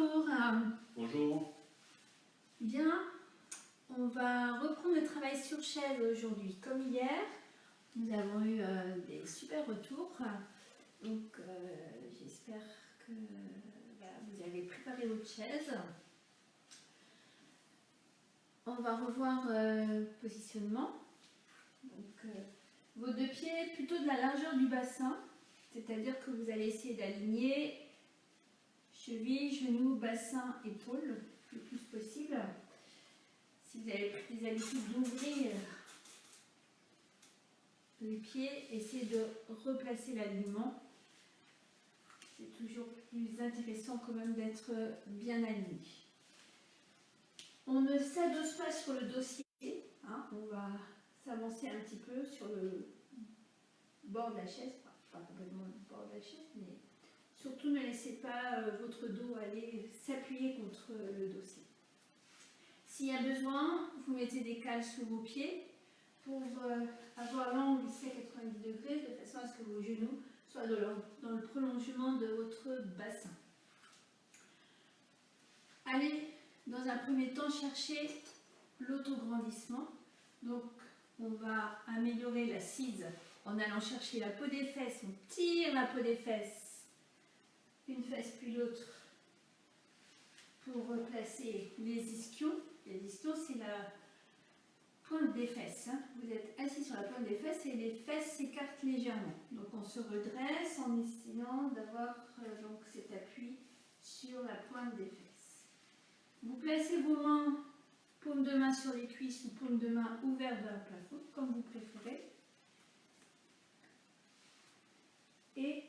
Bonjour. Bonjour. Bien, on va reprendre le travail sur chaise aujourd'hui. Comme hier, nous avons eu des super retours. Donc, j'espère que voilà, vous avez préparé votre chaise. On va revoir le positionnement. Donc, vos deux pieds plutôt de la largeur du bassin, c'est-à-dire que vous allez essayer d'aligner cheville, genou, bassin, épaule le plus possible. Si vous avez pris des habitudes d'ouvrir les pieds, essayez de replacer l'alignement. C'est toujours plus intéressant quand même d'être bien aligné. On ne s'adosse pas sur le dossier, hein, on va s'avancer un petit peu sur le bord de la chaise, pas complètement le bord de la chaise, mais surtout ne laissez pas votre dos aller s'appuyer contre le dossier. S'il y a besoin, vous mettez des cales sous vos pieds pour avoir l'angle ici à 90 degrés, de façon à ce que vos genoux soient dans le prolongement de votre bassin. Allez, dans un premier temps, chercher l'autograndissement. Donc, on va améliorer l'assise en allant chercher la peau des fesses. On tire la peau des fesses, une fesse puis l'autre, pour replacer les ischions. Les ischions, c'est la pointe des fesses. Hein. Vous êtes assis sur la pointe des fesses et les fesses s'écartent légèrement. Donc, on se redresse en essayant d'avoir donc cet appui sur la pointe des fesses. Vous placez vos mains, paume de main sur les cuisses ou paume de main ouverte vers le plafond, comme vous préférez. Et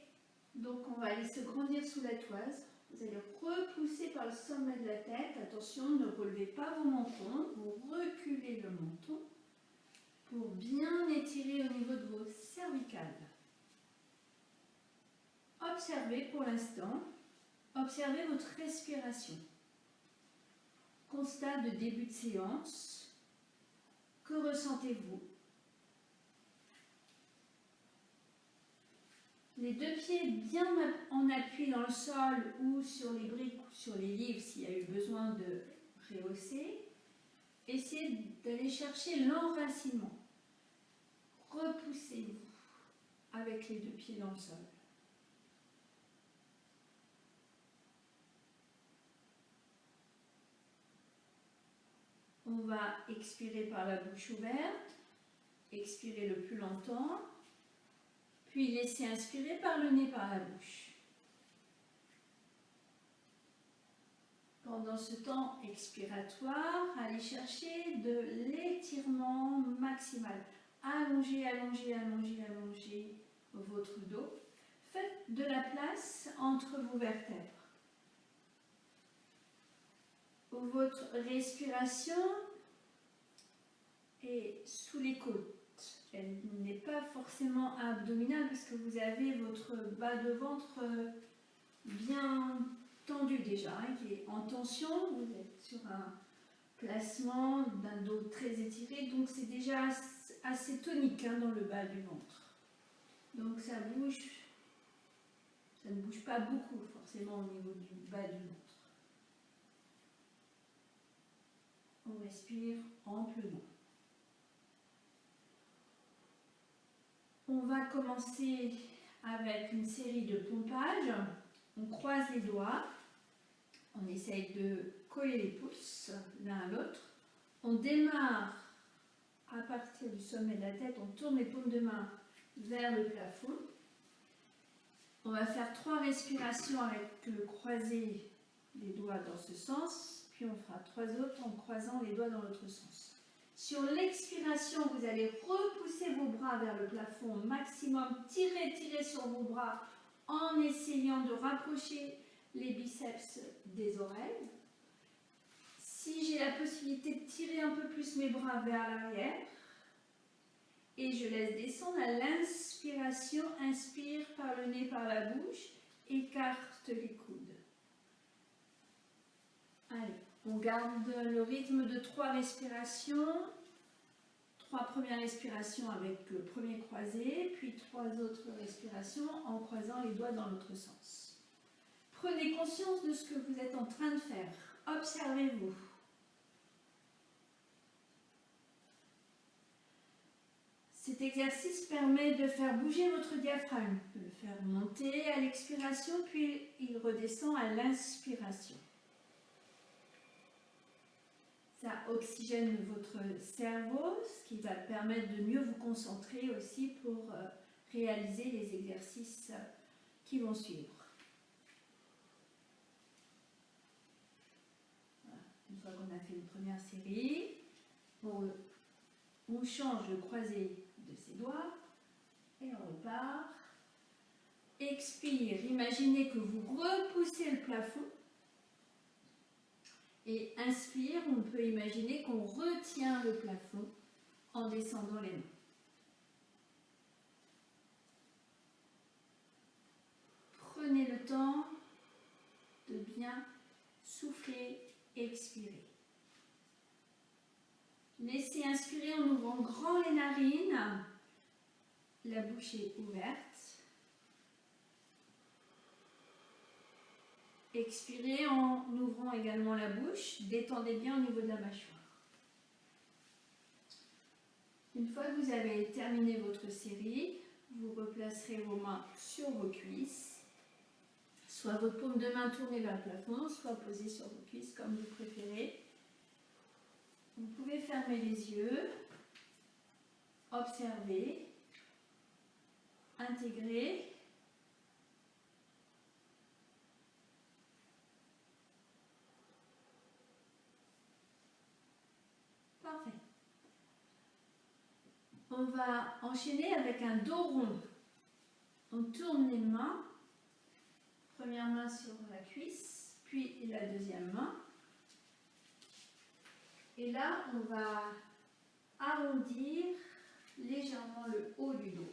donc, on va aller se grandir sous la toise. Vous allez repousser par le sommet de la tête. Attention, ne relevez pas vos mentons. Vous reculez le menton pour bien étirer au niveau de vos cervicales. Observez pour l'instant. Observez votre respiration. Constat de début de séance. Que ressentez-vous? Les deux pieds bien en appui dans le sol ou sur les briques ou sur les livres s'il y a eu besoin de rehausser. Essayez d'aller chercher l'enracinement. Repoussez-vous avec les deux pieds dans le sol. On va expirer par la bouche ouverte, expirer le plus longtemps, puis laisser inspirer par le nez, par la bouche. Pendant ce temps expiratoire, allez chercher de l'étirement maximal. Allongez, allongez, allongez, allongez votre dos. Faites de la place entre vos vertèbres. Votre respiration est sous les côtes. Elle n'est pas forcément abdominale parce que vous avez votre bas de ventre bien tendu déjà, hein, qui est en tension. Vous êtes sur un placement d'un dos très étiré, donc c'est déjà assez tonique hein, dans le bas du ventre. Donc ça bouge, ça ne bouge pas beaucoup forcément au niveau du bas du ventre. On respire amplement. On va commencer avec une série de pompages. On croise les doigts. On essaye de coller les pouces l'un à l'autre. On démarre à partir du sommet de la tête. On tourne les paumes de main vers le plafond. On va faire 3 respirations avec le croisé des doigts dans ce sens. Puis on fera 3 autres en croisant les doigts dans l'autre sens. Sur l'expiration, vous allez repousser vos bras vers le plafond au maximum. Tirez, tirez sur vos bras en essayant de rapprocher les biceps des oreilles. Si j'ai la possibilité de tirer un peu plus mes bras vers l'arrière, et je laisse descendre à l'inspiration, inspire par le nez, par la bouche, écarte les coudes. Allez, on garde le rythme de 3 respirations. 3 premières respirations avec le premier croisé, puis 3 autres respirations en croisant les doigts dans l'autre sens. Prenez conscience de ce que vous êtes en train de faire. Observez-vous. Cet exercice permet de faire bouger votre diaphragme, de le faire monter à l'expiration, puis il redescend à l'inspiration. Ça oxygène votre cerveau, ce qui va permettre de mieux vous concentrer aussi pour réaliser les exercices qui vont suivre. Voilà. Une fois qu'on a fait une première série, on change le croisé de ses doigts et on repart. Expire, imaginez que vous repoussez le plafond. Et inspire, on peut imaginer qu'on retient le plafond en descendant les mains. Prenez le temps de bien souffler et expirer. Laissez inspirer en ouvrant grand les narines, la bouche est ouverte. Expirez en ouvrant également la bouche, détendez bien au niveau de la mâchoire. Une fois que vous avez terminé votre série, vous replacerez vos mains sur vos cuisses, soit votre paume de main tournée vers le plafond, soit posée sur vos cuisses comme vous préférez. Vous pouvez fermer les yeux, observer, intégrer. Parfait. On va enchaîner avec un dos rond. On tourne les mains, première main sur la cuisse, puis la deuxième main. Et là, on va arrondir légèrement le haut du dos.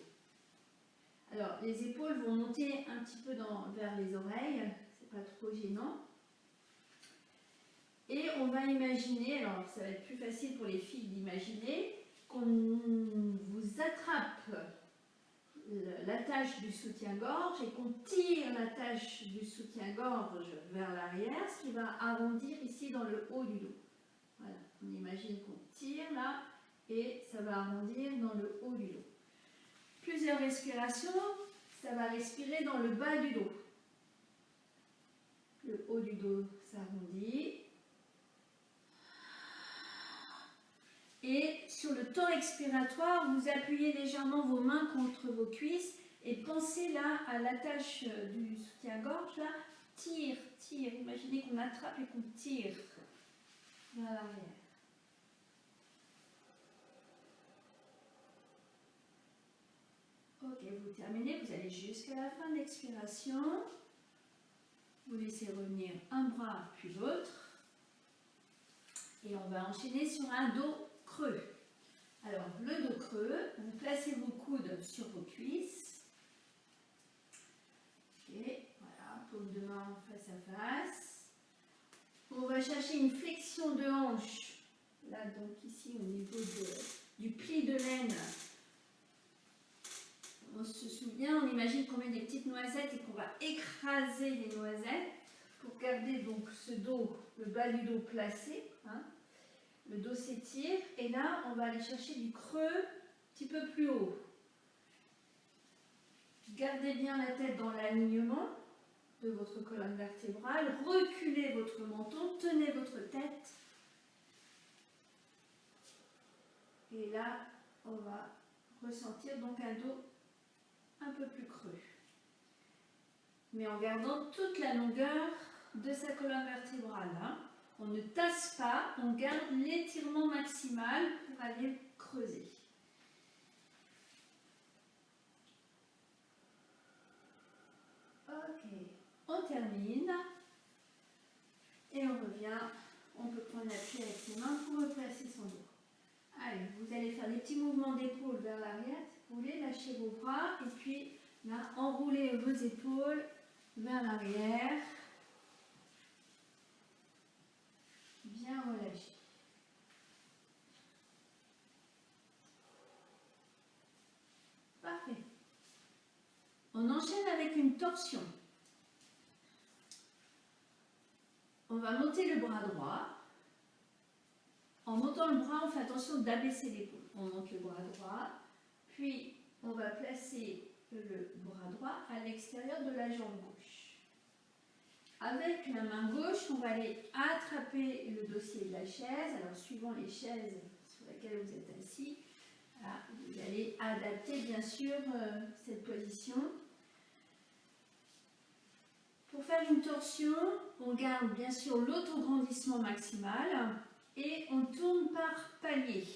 Alors, les épaules vont monter un petit peu vers les oreilles, c'est pas trop gênant. Et on va imaginer, alors ça va être plus facile pour les filles d'imaginer, qu'on vous attrape l'attache du soutien-gorge et qu'on tire l'attache du soutien-gorge vers l'arrière, ce qui va arrondir ici dans le haut du dos. Voilà, on imagine qu'on tire là et ça va arrondir dans le haut du dos. Plusieurs respirations, ça va respirer dans le bas du dos. Le haut du dos s'arrondit. Et sur le temps expiratoire, vous appuyez légèrement vos mains contre vos cuisses et pensez là à l'attache du soutien-gorge. Là, tire, tire. Imaginez qu'on attrape et qu'on tire vers l'arrière. Ok, vous terminez, vous allez jusqu'à la fin de l'expiration. Vous laissez revenir un bras puis l'autre. Et on va enchaîner sur un dos creux. Alors, le dos creux, vous placez vos coudes sur vos cuisses. Ok, voilà, paume de main face à face. On va chercher une flexion de hanche. Là, donc ici, au niveau du pli de laine. On se souvient, on imagine qu'on met des petites noisettes et qu'on va écraser les noisettes pour garder donc ce dos, le bas du dos placé. Hein. Le dos s'étire et là, on va aller chercher du creux un petit peu plus haut. Gardez bien la tête dans l'alignement de votre colonne vertébrale. Reculez votre menton, tenez votre tête. Et là, on va ressentir donc un dos un peu plus creux. Mais en gardant toute la longueur de sa colonne vertébrale. Hein. On ne tasse pas, on garde l'étirement maximal pour aller creuser. Ok, on termine. Et on revient. On peut prendre appui avec ses mains pour replacer son dos. Allez, vous allez faire des petits mouvements d'épaule vers l'arrière. Vous voulez lâcher vos bras et puis là, enroulez vos épaules vers l'arrière. Bien relâché. Parfait. On enchaîne avec une torsion. On va monter le bras droit. En montant le bras, on fait attention d'abaisser l'épaule. On monte le bras droit, puis on va placer le bras droit à l'extérieur de la jambe gauche. Avec la main gauche, on va aller attraper le dossier de la chaise. Alors, suivant les chaises sur lesquelles vous êtes assis, là, vous allez adapter bien sûr cette position. Pour faire une torsion, on garde bien sûr l'autograndissement maximal et on tourne par palier.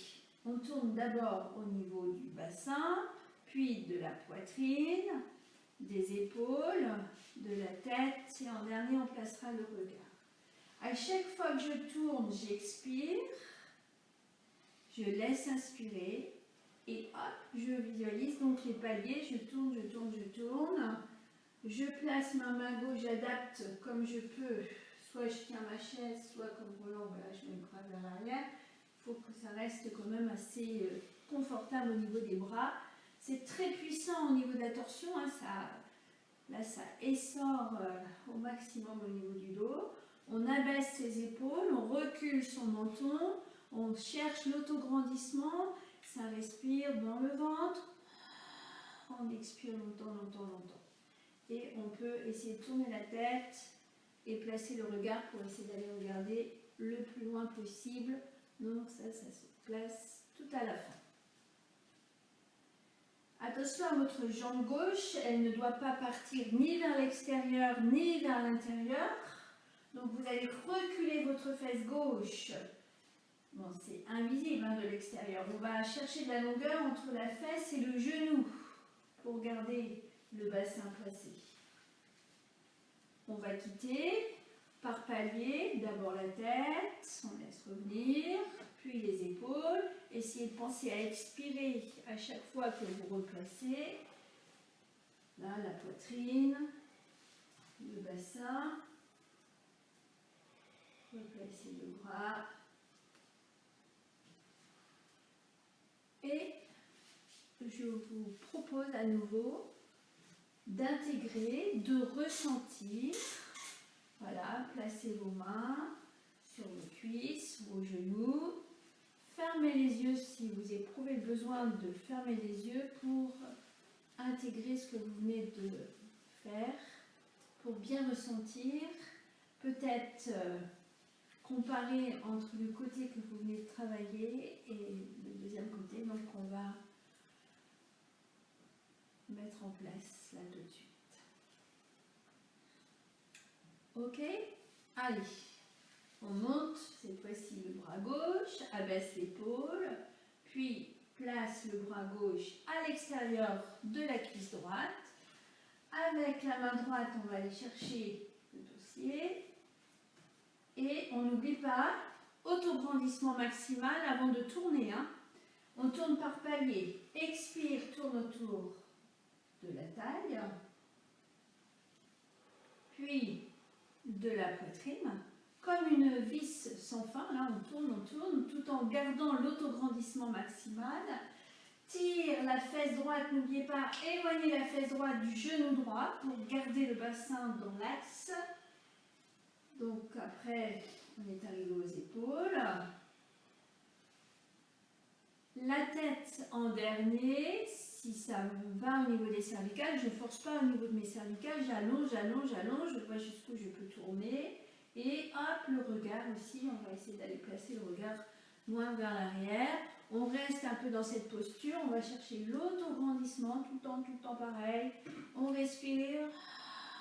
On tourne d'abord au niveau du bassin, puis de la poitrine, des épaules, de la tête et en dernier on placera le regard. À chaque fois que je tourne, j'expire, je laisse inspirer et hop, je visualise donc les paliers, je tourne, je tourne, je tourne. Je place ma main gauche, j'adapte comme je peux, soit je tiens ma chaise, soit comme Roland, voilà, je mets le bras vers l'arrière. Il faut que ça reste quand même assez confortable au niveau des bras. C'est très puissant au niveau de la torsion, hein, là ça essore au maximum au niveau du dos. On abaisse ses épaules, on recule son menton, on cherche l'autograndissement, ça respire dans le ventre, on expire longtemps, longtemps, longtemps. Et on peut essayer de tourner la tête et placer le regard pour essayer d'aller regarder le plus loin possible. Donc ça se place tout à la fin. Attention à votre jambe gauche, elle ne doit pas partir ni vers l'extérieur ni vers l'intérieur. Donc vous allez reculer votre fesse gauche. Bon, c'est invisible hein, de l'extérieur. On va chercher de la longueur entre la fesse et le genou pour garder le bassin placé. On va quitter par palier, d'abord la tête, on laisse revenir, puis les épaules. Essayez de penser à expirer à chaque fois que vous replacez. Là, la poitrine, le bassin. Replacez le bras. Et je vous propose à nouveau d'intégrer, de ressentir. Voilà, placez vos mains sur vos cuisses, vos genoux. Fermez les yeux si vous éprouvez le besoin de fermer les yeux pour intégrer ce que vous venez de faire, pour bien ressentir. Peut-être comparer entre le côté que vous venez de travailler et le deuxième côté. Donc on va mettre en place là tout de suite. Ok, allez, on monte cette fois-ci le bras gauche, abaisse l'épaule, puis place le bras gauche à l'extérieur de la cuisse droite. Avec la main droite, on va aller chercher le dossier. Et on n'oublie pas, autograndissement maximal avant de tourner. Hein. On tourne par palier. Expire, tourne autour de la taille. Puis de la poitrine. Comme une vis sans fin, là on tourne, tout en gardant l'autograndissement maximal. Tire la fesse droite, n'oubliez pas, éloignez la fesse droite du genou droit pour garder le bassin dans l'axe. Donc après, on est arrivé aux épaules. La tête en dernier, si ça va au niveau des cervicales, je ne force pas au niveau de mes cervicales, j'allonge, je vois jusqu'où je peux tourner. Et hop, le regard aussi, on va essayer d'aller placer le regard moins vers l'arrière. On reste un peu dans cette posture, on va chercher l'autograndissement, tout le temps pareil. On respire,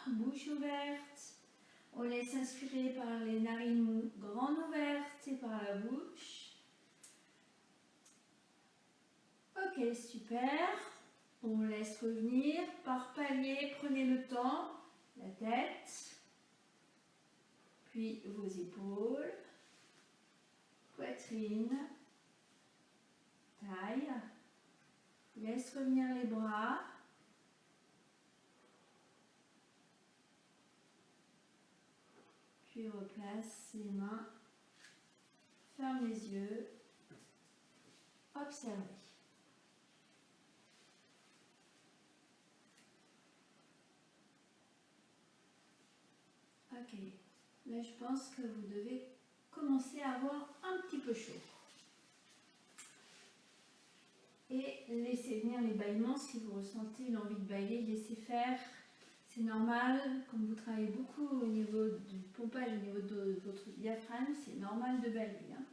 bouche ouverte. On laisse inspirer par les narines grandes ouvertes et par la bouche. Ok, super. On laisse revenir par palier, prenez le temps, la tête, puis vos épaules, poitrine, taille. Laisse revenir les bras. Puis replace les mains, ferme les yeux, observez. Ok, Là, je pense que vous devez commencer à avoir un petit peu chaud. Et laissez venir les bâillements. Si vous ressentez l'envie de bâiller, laissez faire. C'est normal, comme vous travaillez beaucoup au niveau du pompage, au niveau de votre diaphragme, c'est normal de bâiller. Hein.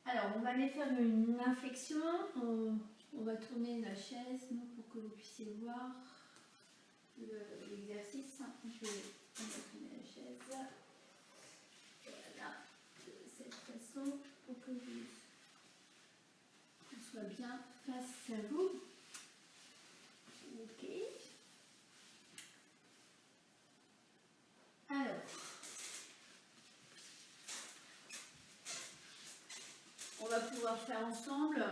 Alors, on va aller faire une inflexion. On va tourner la chaise pour que vous puissiez voir l'exercice. On va tourner la chaise. Voilà, de cette façon, pour que vous soit bien face à vous. Ok. Alors, on va pouvoir faire ensemble.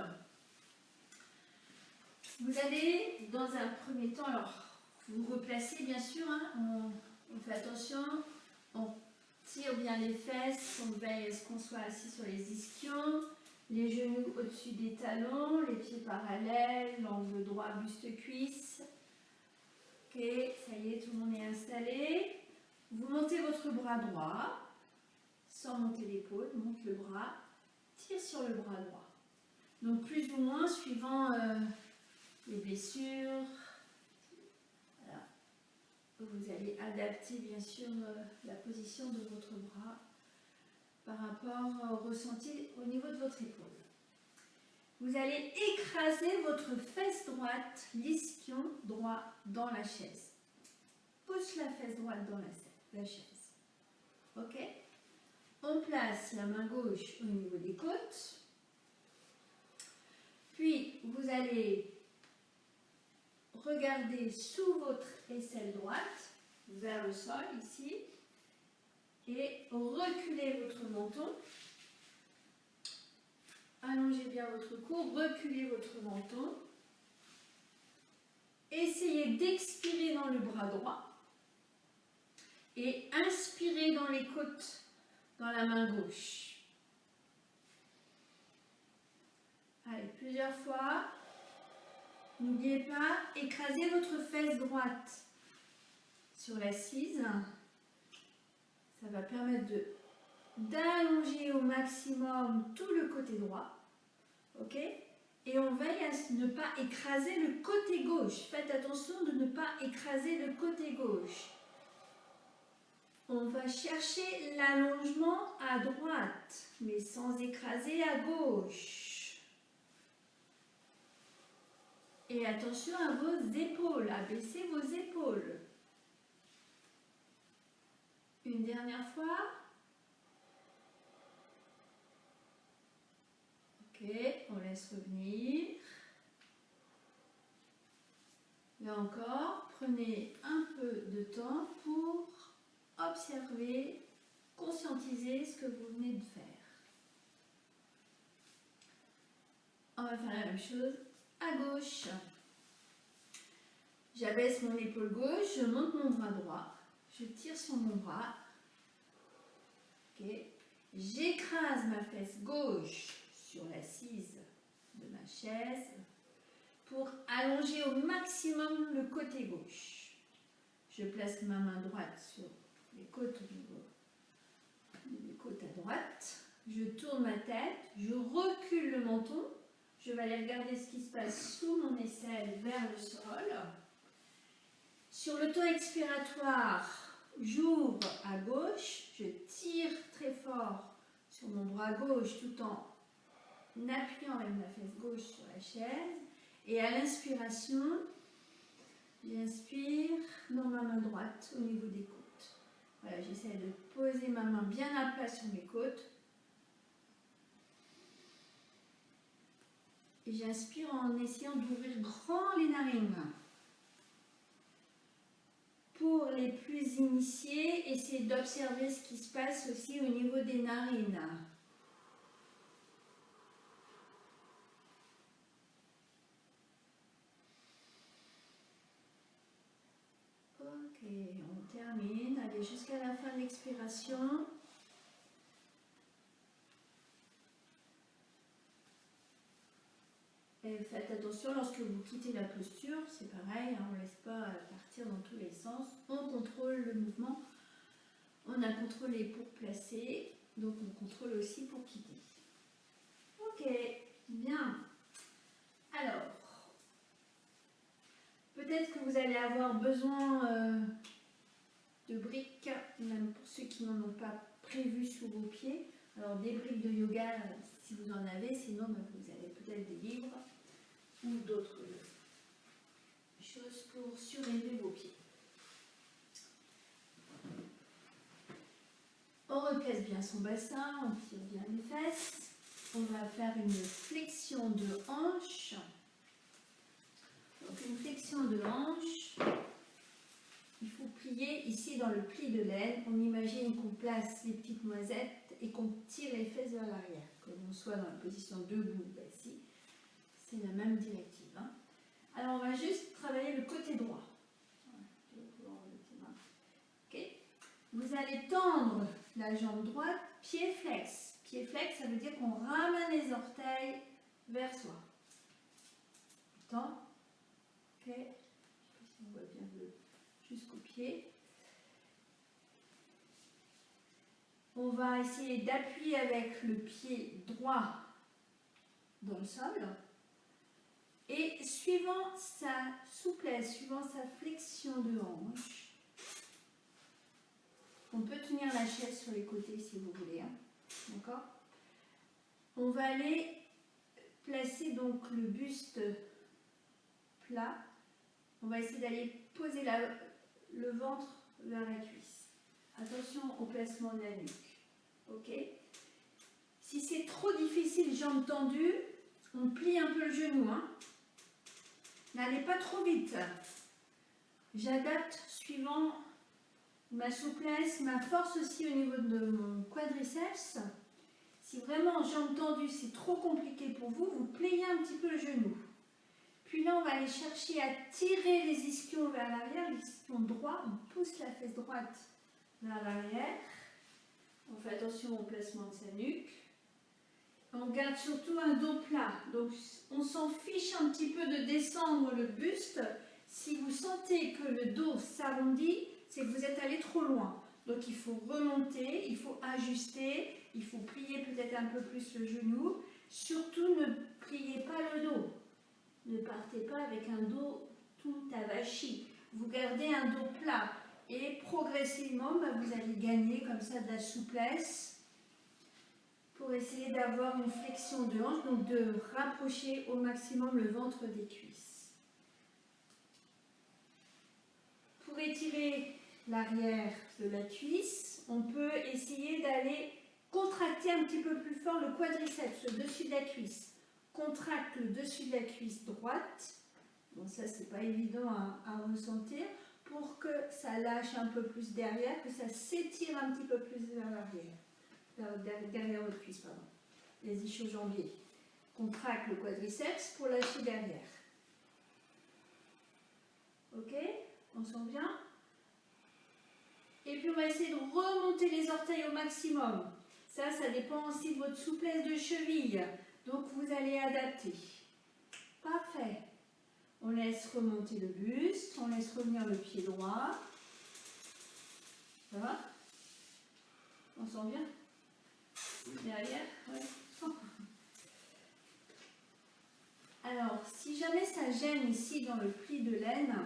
Vous allez, dans un premier temps, alors, vous replacez bien sûr, hein, on fait attention, on tire bien les fesses, on veille à ce qu'on soit assis sur les ischions, les genoux au-dessus des talons, les pieds parallèles, l'angle droit, buste-cuisse. Ok, ça y est, tout le monde est installé. Vous montez votre bras droit, sans monter l'épaule, monte le bras, tire sur le bras droit. Donc plus ou moins suivant les blessures. Voilà. Vous allez adapter bien sûr la position de votre bras par rapport au ressenti au niveau de votre épaule. Vous allez écraser votre fesse droite, l'ischion droit dans la chaise. Pousse la fesse droite dans la chaise. Ok? On place la main gauche au niveau des côtes. Puis vous allez regarder sous votre aisselle droite, vers le sol ici, et reculez votre menton. Allongez bien votre cou, reculez votre menton. Essayez d'expirer dans le bras droit et inspirez dans les côtes, dans la main gauche. Allez, plusieurs fois. N'oubliez pas, écrasez votre fesse droite sur l'assise. Ça va permettre d'allonger au maximum tout le côté droit. Ok? Et on veille à ne pas écraser le côté gauche. Faites attention de ne pas écraser le côté gauche. On va chercher l'allongement à droite, mais sans écraser à gauche. Et attention à vos épaules, à baisser vos épaules. Une dernière fois. Ok, on laisse revenir. Là encore, prenez un peu de temps pour observer, conscientiser ce que vous venez de faire. On va faire la même chose à gauche. J'abaisse mon épaule gauche, je monte mon bras droit, je tire sur mon bras. Okay. J'écrase ma fesse gauche sur l'assise de ma chaise pour allonger au maximum le côté gauche. Je place ma main droite sur les côtes au niveau des côtes à droite. Je tourne ma tête, je recule le menton. Je vais aller regarder ce qui se passe sous mon aisselle vers le sol. Sur le temps expiratoire, j'ouvre à gauche, je tire très fort sur mon bras gauche tout en appuyant avec ma fesse gauche sur la chaise. Et à l'inspiration, j'inspire dans ma main droite au niveau des côtes. Voilà, j'essaie de poser ma main bien à plat sur mes côtes. Et j'inspire en essayant d'ouvrir grand les narines. Pour les plus initiés, essayez d'observer ce qui se passe aussi au niveau des narines. Ok, on termine. Allez jusqu'à la fin de l'expiration. Et faites attention lorsque vous quittez la posture, c'est pareil, on ne laisse pas partir dans tous les sens. On contrôle le mouvement On a contrôlé pour placer, donc on contrôle aussi pour quitter. Ok, bien. Alors, peut-être que vous allez avoir besoin de briques, même pour ceux qui n'en ont pas prévu sous vos pieds. Alors des briques de yoga, si vous en avez, sinon vous avez peut-être des livres ou d'autres choses pour surélever vos pieds. On replace bien son bassin, on tire bien les fesses. On va faire une flexion de hanche. Donc une flexion de hanche. Il faut plier ici dans le pli de laine. On imagine qu'on place les petites noisettes et qu'on tire les fesses vers l'arrière. Que l'on soit dans la position debout, ici, c'est la même directive. Hein. Alors on va juste travailler le côté droit. Okay. Vous allez tendre la jambe droite, pied flex. Pied flex, ça veut dire qu'on ramène les orteils vers soi. Tend. Ok. Je ne sais pas si on voit bien jusqu'au pied. On va essayer d'appuyer avec le pied droit dans le sol. Et suivant sa souplesse, suivant sa flexion de hanche, on peut tenir la chaise sur les côtés si vous voulez. Hein. D'accord ? On va aller placer donc le buste plat. On va essayer d'aller poser le ventre vers la cuisse. Attention au placement de la nuque. Ok ? Si c'est trop difficile, jambes tendues, on plie un peu le genou. Hein. N'allez pas trop vite. J'adapte suivant ma souplesse, ma force aussi au niveau de mon quadriceps. Si vraiment jambes tendues, c'est trop compliqué pour vous, vous pliez un petit peu le genou. Puis là, on va aller chercher à tirer les ischions vers l'arrière, l'ischion droit, on pousse la fesse droite vers l'arrière. On fait attention au placement de sa nuque. On garde surtout un dos plat. Donc, on s'en fiche un petit peu de descendre le buste. Si vous sentez que le dos s'arrondit, c'est que vous êtes allé trop loin. Donc, il faut remonter, il faut ajuster, il faut plier peut-être un peu plus le genou. Surtout, ne pliez pas le dos. Ne partez pas avec un dos tout avachi. Vous gardez un dos plat. Et progressivement, vous allez gagner comme ça de la souplesse pour essayer d'avoir une flexion de hanche, donc de rapprocher au maximum le ventre des cuisses. Pour étirer l'arrière de la cuisse, on peut essayer d'aller contracter un petit peu plus fort le quadriceps, le dessus de la cuisse. Contracte le dessus de la cuisse droite. Bon, ça, c'est pas évident à ressentir. Pour que ça lâche un peu plus derrière, que ça s'étire un petit peu plus vers l'arrière. Derrière votre cuisse, pardon. Les ischio-jambiers. Contracte le quadriceps pour lâcher derrière. Ok? On sent bien? Et puis on va essayer de remonter les orteils au maximum. Ça dépend aussi de votre souplesse de cheville. Donc vous allez adapter. Parfait. On laisse remonter le buste, on laisse revenir le pied droit. Ça va? On sent bien? Derrière, ouais. Alors, si jamais ça gêne ici dans le pli de laine,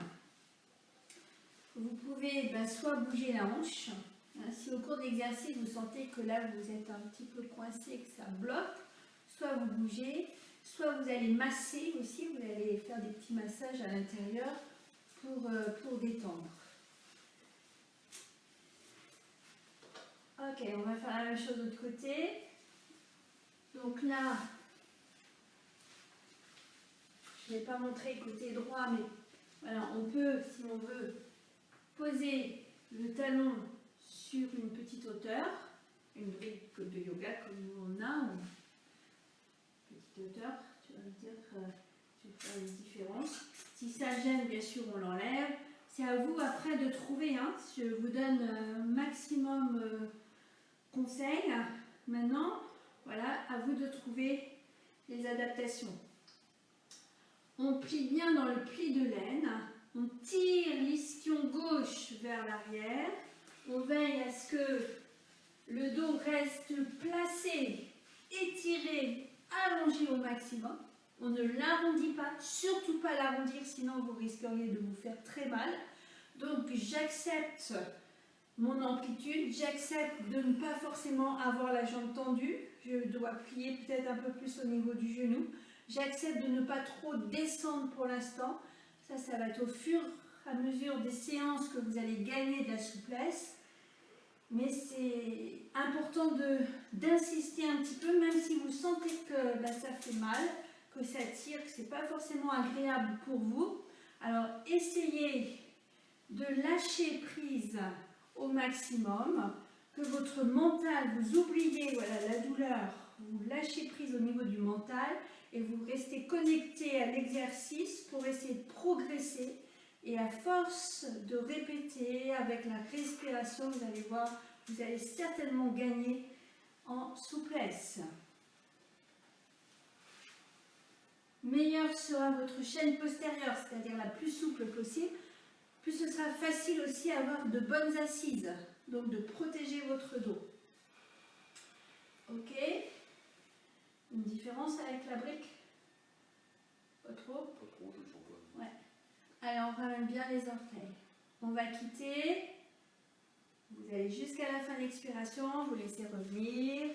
vous pouvez soit bouger la hanche. Si au cours de l'exercice vous sentez que là vous êtes un petit peu coincé, que ça bloque, soit vous bougez, soit vous allez masser aussi, vous allez faire des petits massages à l'intérieur pour détendre. Ok, on va faire la même chose de l'autre côté. Donc là, je ne vais pas montrer le côté droit, mais voilà, on peut, si on veut, poser le talon sur une petite hauteur, une brique de yoga comme on a, petite hauteur, tu vas me dire, tu vas faire une différence. Si ça gêne, bien sûr, on l'enlève. C'est à vous après de trouver, hein. Je vous donne un maximum conseils. Maintenant, voilà, à vous de trouver les adaptations. On plie bien dans le pli de laine. On tire l'ischion gauche vers l'arrière. On veille à ce que le dos reste placé, étiré, allongé au maximum. On ne l'arrondit pas, surtout pas l'arrondir, sinon vous risqueriez de vous faire très mal. Donc j'accepte mon amplitude, j'accepte de ne pas forcément avoir la jambe tendue. Je dois plier peut-être un peu plus au niveau du genou. J'accepte de ne pas trop descendre pour l'instant. Ça va être au fur et à mesure des séances que vous allez gagner de la souplesse. Mais c'est important d'insister un petit peu, même si vous sentez que ça fait mal, que ça tire, que ce n'est pas forcément agréable pour vous. Alors, essayez de lâcher prise au maximum, que votre mental, vous oubliez la douleur, vous lâchez prise au niveau du mental et vous restez connecté à l'exercice pour essayer de progresser. Et à force de répéter avec la respiration, vous allez voir, vous allez certainement gagner en souplesse. Meilleure sera votre chaîne postérieure, c'est-à-dire la plus souple possible, plus ce sera facile aussi à avoir de bonnes assises, donc de protéger votre dos. Ok? Une différence avec la brique? Pas trop? Pas trop, je le sens pas. Ouais. Allez, on ramène bien les orteils. On va quitter. Vous allez jusqu'à la fin de l'expiration, vous laissez revenir.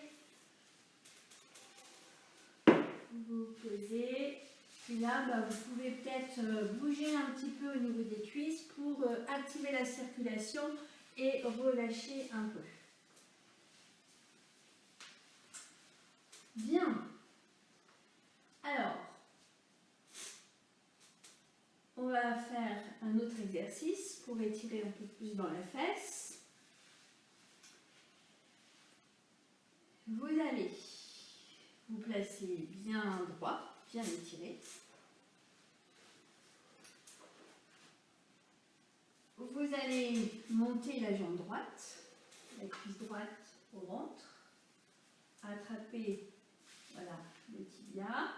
Vous posez. Puis là, vous pouvez peut-être bouger un petit peu au niveau des cuisses pour activer la circulation et relâcher un peu. Bien. Alors, on va faire un autre exercice pour étirer un peu plus dans la fesse. Vous allez vous placer bien droit, bien étiré. Vous allez monter la jambe droite, la cuisse droite au ventre, attraper le tibia,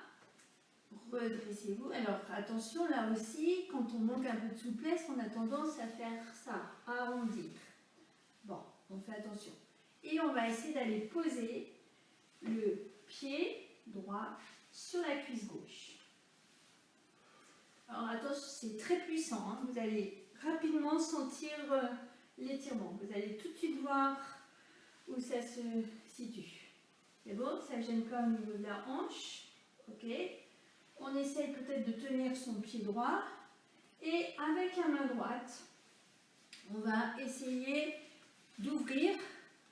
redressez-vous. Alors attention, là aussi, quand on manque un peu de souplesse, on a tendance à faire ça, à arrondir. Bon, on fait attention. Et on va essayer d'aller poser le pied droit sur la cuisse gauche. Alors attention, c'est très puissant, hein. Vous allez rapidement sentir l'étirement. Vous allez tout de suite voir où ça se situe. C'est bon, ça gêne pas au niveau de la hanche. Ok. On essaye peut-être de tenir son pied droit. Et avec la main droite, on va essayer d'ouvrir,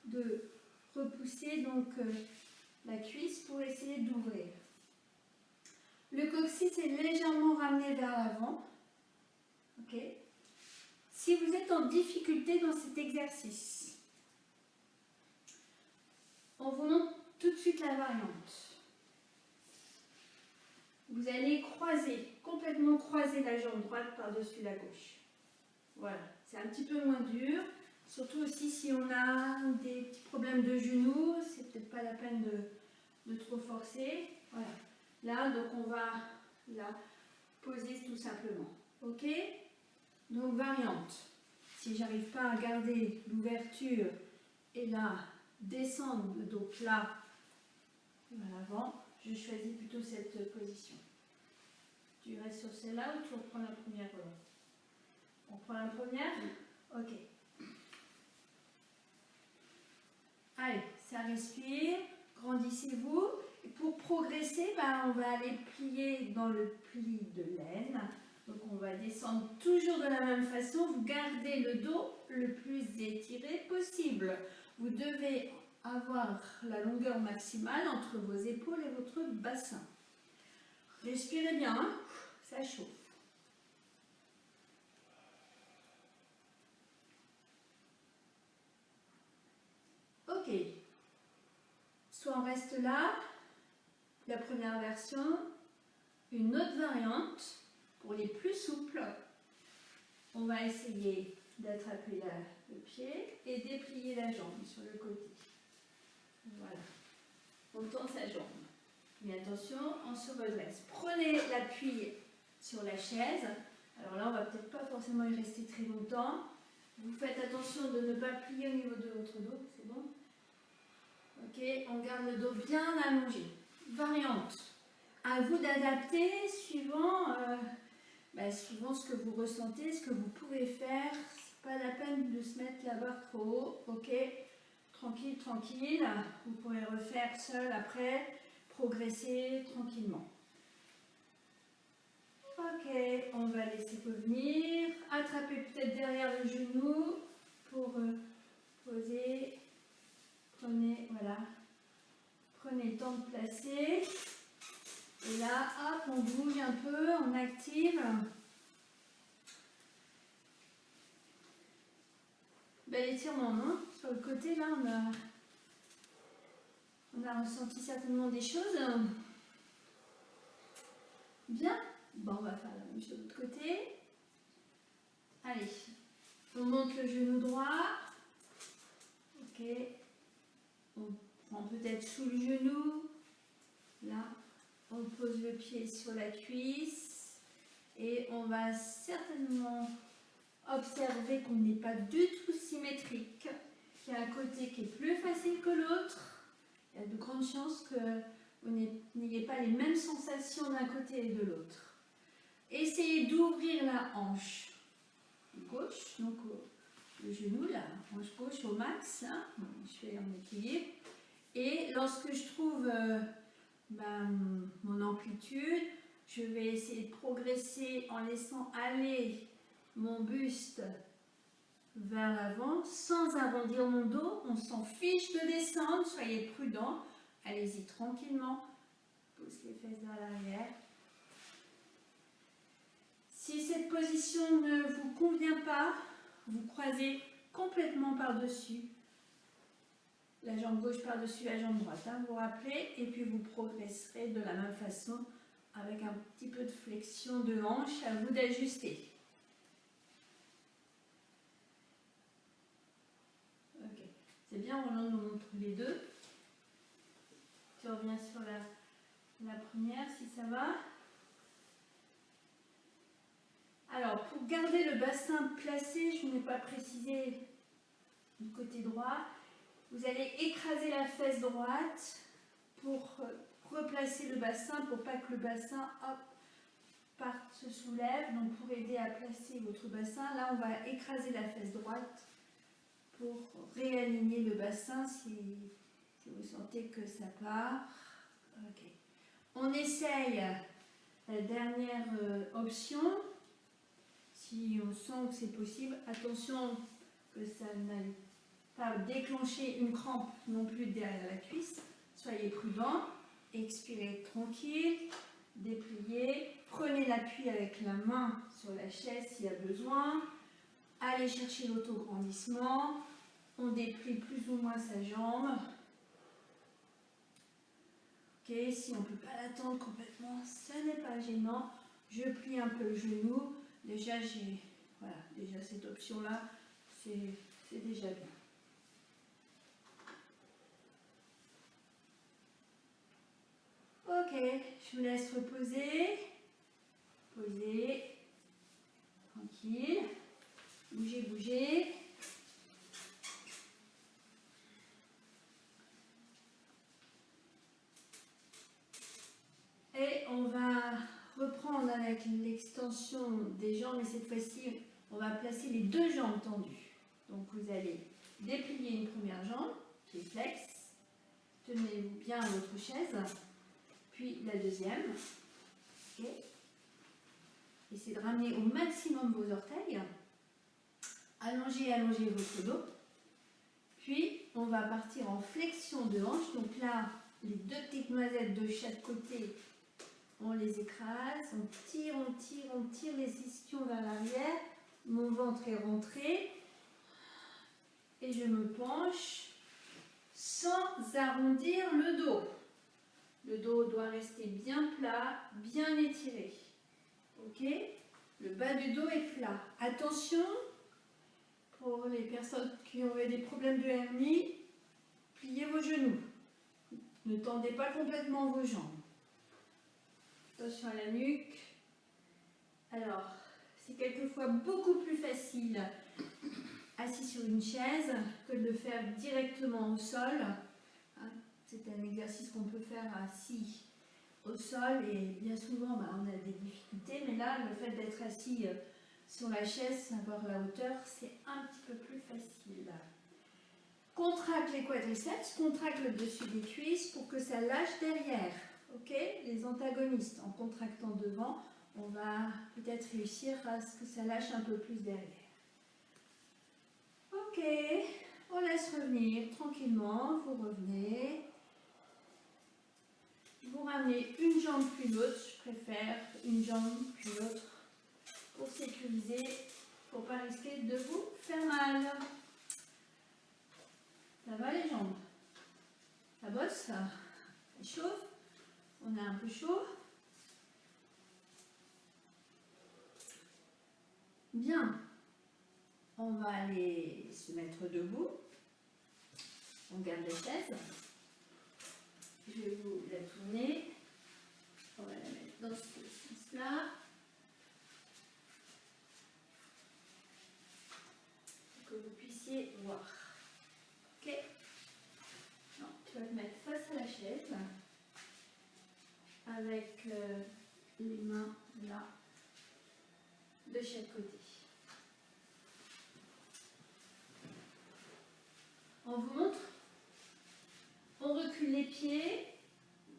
de repousser donc la cuisse pour essayer d'ouvrir. Le coccyx est légèrement ramené vers l'avant. Ok. Si vous êtes en difficulté dans cet exercice, on vous montre tout de suite la variante. Vous allez complètement croiser la jambe droite par-dessus la gauche. Voilà, c'est un petit peu moins dur. Surtout aussi si on a des petits problèmes de genoux, c'est peut-être pas la peine de trop forcer. Voilà. Là, donc on va la poser tout simplement. Ok? Donc variante. Si j'arrive pas à garder l'ouverture et là descendre le dos plat vers l'avant, je choisis plutôt cette position. Tu restes sur celle-là ou tu reprends la première? On prend la première? Ok. Allez, ça respire, grandissez-vous. Et pour progresser, on va aller plier dans le pli de l'aine. Donc on va descendre toujours de la même façon. Vous gardez le dos le plus étiré possible. Vous devez avoir la longueur maximale entre vos épaules et votre bassin. Respirez bien, hein? Ça chauffe. Ok. Soit on reste là, la première version, une autre variante, pour les plus souples, on va essayer d'attraper le pied et déplier la jambe sur le côté. Voilà. On tend sa jambe. Mais attention, on se redresse. Prenez l'appui sur la chaise. Alors là, on va peut-être pas forcément y rester très longtemps. Vous faites attention de ne pas plier au niveau de votre dos, c'est bon? Ok, on garde le dos bien allongé. Variante. À vous d'adapter suivant, suivant ce que vous ressentez, ce que vous pouvez faire. C'est pas la peine de se mettre la barre trop haut. Ok, tranquille, tranquille. Vous pourrez refaire seul après, progresser tranquillement. Ok, on va laisser revenir. Attrapez peut-être derrière le genou pour poser. Prenez, voilà. Prenez le temps de placer. Et là, hop, on bouge un peu, on active. Bel étirement, non? Sur le côté, là, on a ressenti certainement des choses. Bien. Bon, on va faire la même chose de l'autre côté. Allez, on monte le genou droit. Ok. On prend peut-être sous le genou. Là, on pose le pied sur la cuisse. Et on va certainement observer qu'on n'est pas du tout symétrique. Qu'il y a un côté qui est plus facile que l'autre. Il y a de grandes chances que vous n'ayez pas les mêmes sensations d'un côté et de l'autre. Essayez d'ouvrir la hanche gauche, donc le genou, la hanche gauche au max. Hein. Je fais en équilibre. Et lorsque je trouve mon amplitude, je vais essayer de progresser en laissant aller mon buste vers l'avant sans arrondir mon dos. On s'en fiche de descendre, soyez prudents. Allez-y tranquillement. Pousse les fesses vers l'arrière. Si cette position ne vous convient pas, vous croisez complètement par-dessus. La jambe gauche par-dessus la jambe droite. Hein, vous rappelez, et puis vous progresserez de la même façon avec un petit peu de flexion de hanche. À vous d'ajuster. Ok, c'est bien, Roland nous montre les deux. Tu reviens sur la première si ça va. Alors, pour garder le bassin placé, je n'ai pas précisé du côté droit, vous allez écraser la fesse droite pour replacer le bassin, pour pas que le bassin se soulève. Donc, pour aider à placer votre bassin, là, on va écraser la fesse droite pour réaligner le bassin si vous sentez que ça part. Ok. On essaye la dernière option. Si on sent que c'est possible, attention que ça n'aille pas déclencher une crampe non plus derrière la cuisse. Soyez prudents, expirez tranquille, dépliez, prenez l'appui avec la main sur la chaise s'il y a besoin, allez chercher l'autograndissement, on déplie plus ou moins sa jambe. Ok, si on ne peut pas l'attendre complètement, ça n'est pas gênant, je plie un peu le genou. Déjà, déjà cette option-là, c'est déjà bien. Ok, je vous laisse reposer. Posez. Tranquille. Bougez, bougez. Et on va reprendre avec l'extension des jambes, mais cette fois-ci, on va placer les deux jambes tendues. Donc vous allez déplier une première jambe, qui est flex. Tenez-vous bien à votre chaise. Puis la deuxième. Okay. Essayez de ramener au maximum vos orteils. Allongez, allongez votre dos. Puis on va partir en flexion de hanche. Donc là, les deux petites noisettes de chaque côté, on les écrase, on tire, on tire, on tire les ischions vers l'arrière. Mon ventre est rentré. Et je me penche sans arrondir le dos. Le dos doit rester bien plat, bien étiré. Ok? Le bas du dos est plat. Attention, pour les personnes qui ont eu des problèmes de hernie, pliez vos genoux. Ne tendez pas complètement vos jambes. Attention à la nuque. Alors, c'est quelquefois beaucoup plus facile assis sur une chaise que de le faire directement au sol. Hein, c'est un exercice qu'on peut faire assis au sol et bien souvent on a des difficultés, mais là le fait d'être assis sur la chaise, savoir la hauteur, c'est un petit peu plus facile. Contracte les quadriceps, contracte le dessus des cuisses pour que ça lâche derrière. Ok, les antagonistes, en contractant devant, on va peut-être réussir à ce que ça lâche un peu plus derrière. Ok, on laisse revenir tranquillement, vous revenez. Vous ramenez une jambe puis l'autre, je préfère une jambe puis l'autre pour sécuriser, pour ne pas risquer de vous faire mal. Ça va les jambes? Ça bosse? Ça chauffe? On est un peu chaud? Bien. On va aller se mettre debout. On garde la chaise. Je vais vous la tourner. On va la mettre dans ce sens-là. Pour que vous puissiez voir. Ok? Non, tu vas te mettre face à la chaise. Avec les mains là, de chaque côté. On vous montre? On recule les pieds,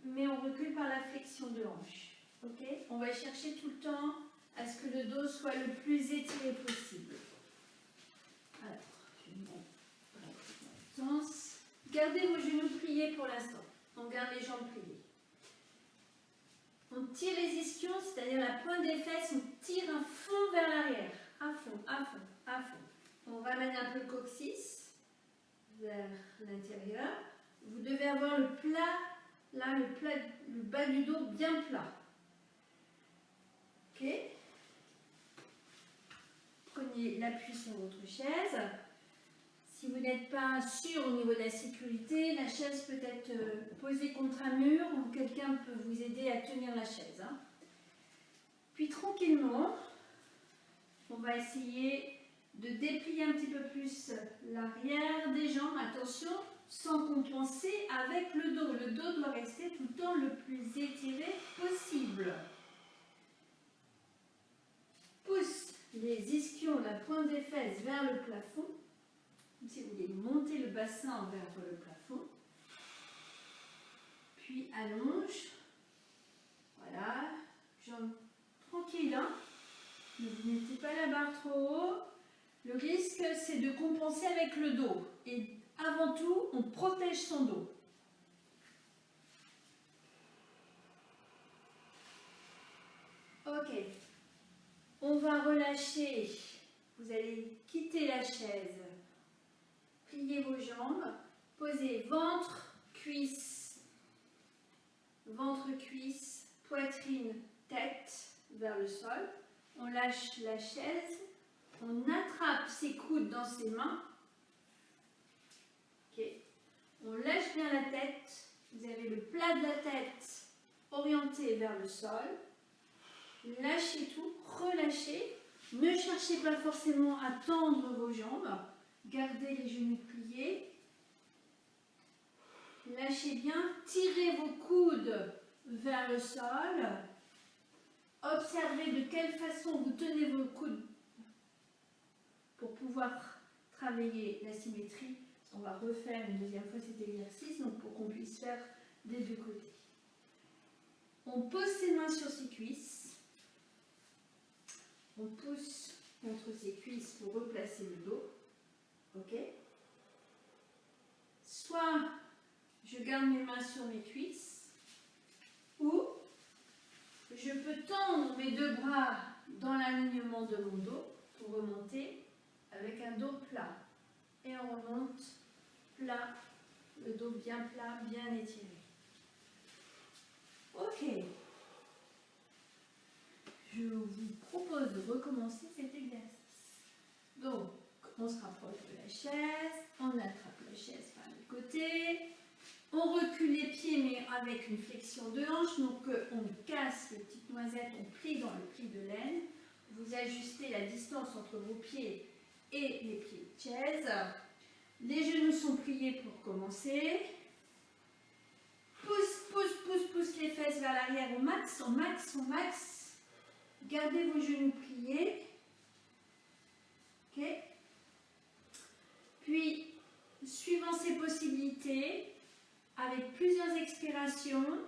mais on recule par la flexion de hanche. Ok? On va chercher tout le temps à ce que le dos soit le plus étiré possible. Alors, je vais mettre dans le sens. Gardez vos genoux pliés pour l'instant. On garde les jambes pliées. On tire les ischions, c'est-à-dire la pointe des fesses, on tire un fond vers l'arrière. À fond, à fond, à fond. On ramène un peu le coccyx vers l'intérieur. Vous devez avoir le plat, là, le bas du dos bien plat. Ok? Prenez l'appui sur votre chaise. Si vous n'êtes pas sûr au niveau de la sécurité, la chaise peut être posée contre un mur ou quelqu'un peut vous aider à tenir la chaise. Hein. Puis tranquillement, on va essayer de déplier un petit peu plus l'arrière des jambes. Attention, sans compenser avec le dos. Le dos doit rester tout le temps le plus étiré possible. Pousse les ischions, la pointe des fesses vers le plafond. Comme si vous voulez monter le bassin vers le plafond. Puis allonge. Voilà. Jambes tranquilles. Hein. Ne vous mettez pas la barre trop haut. Le risque, c'est de compenser avec le dos. Et avant tout, on protège son dos. Ok. On va relâcher. Vous allez quitter la chaise. Pliez vos jambes. Posez ventre, cuisse, poitrine, tête vers le sol. On lâche la chaise. On attrape ses coudes dans ses mains. Ok. On lâche bien la tête. Vous avez le plat de la tête orienté vers le sol. Lâchez tout, relâchez. Ne cherchez pas forcément à tendre vos jambes. Gardez les genoux pliés. Lâchez bien. Tirez vos coudes vers le sol. Observez de quelle façon vous tenez vos coudes pour pouvoir travailler la symétrie. On va refaire une deuxième fois cet exercice donc pour qu'on puisse faire des deux côtés. On pose ses mains sur ses cuisses. On pousse contre ses cuisses pour replacer le dos. Ok? Soit je garde mes mains sur mes cuisses, ou je peux tendre mes deux bras dans l'alignement de mon dos pour remonter avec un dos plat. Et on remonte plat, le dos bien plat, bien étiré. Ok. Je vous propose de recommencer cet exercice. Donc, on se rapproche de la chaise, on attrape la chaise par les côtés, on recule les pieds mais avec une flexion de hanche, donc on casse les petites noisettes, on plie dans le pli de laine. Vous ajustez la distance entre vos pieds et les pieds de chaise. Les genoux sont pliés pour commencer. Pousse les fesses vers l'arrière au max, au max, au max. Gardez vos genoux pliés. Ok. Puis, suivant ces possibilités, avec plusieurs expirations,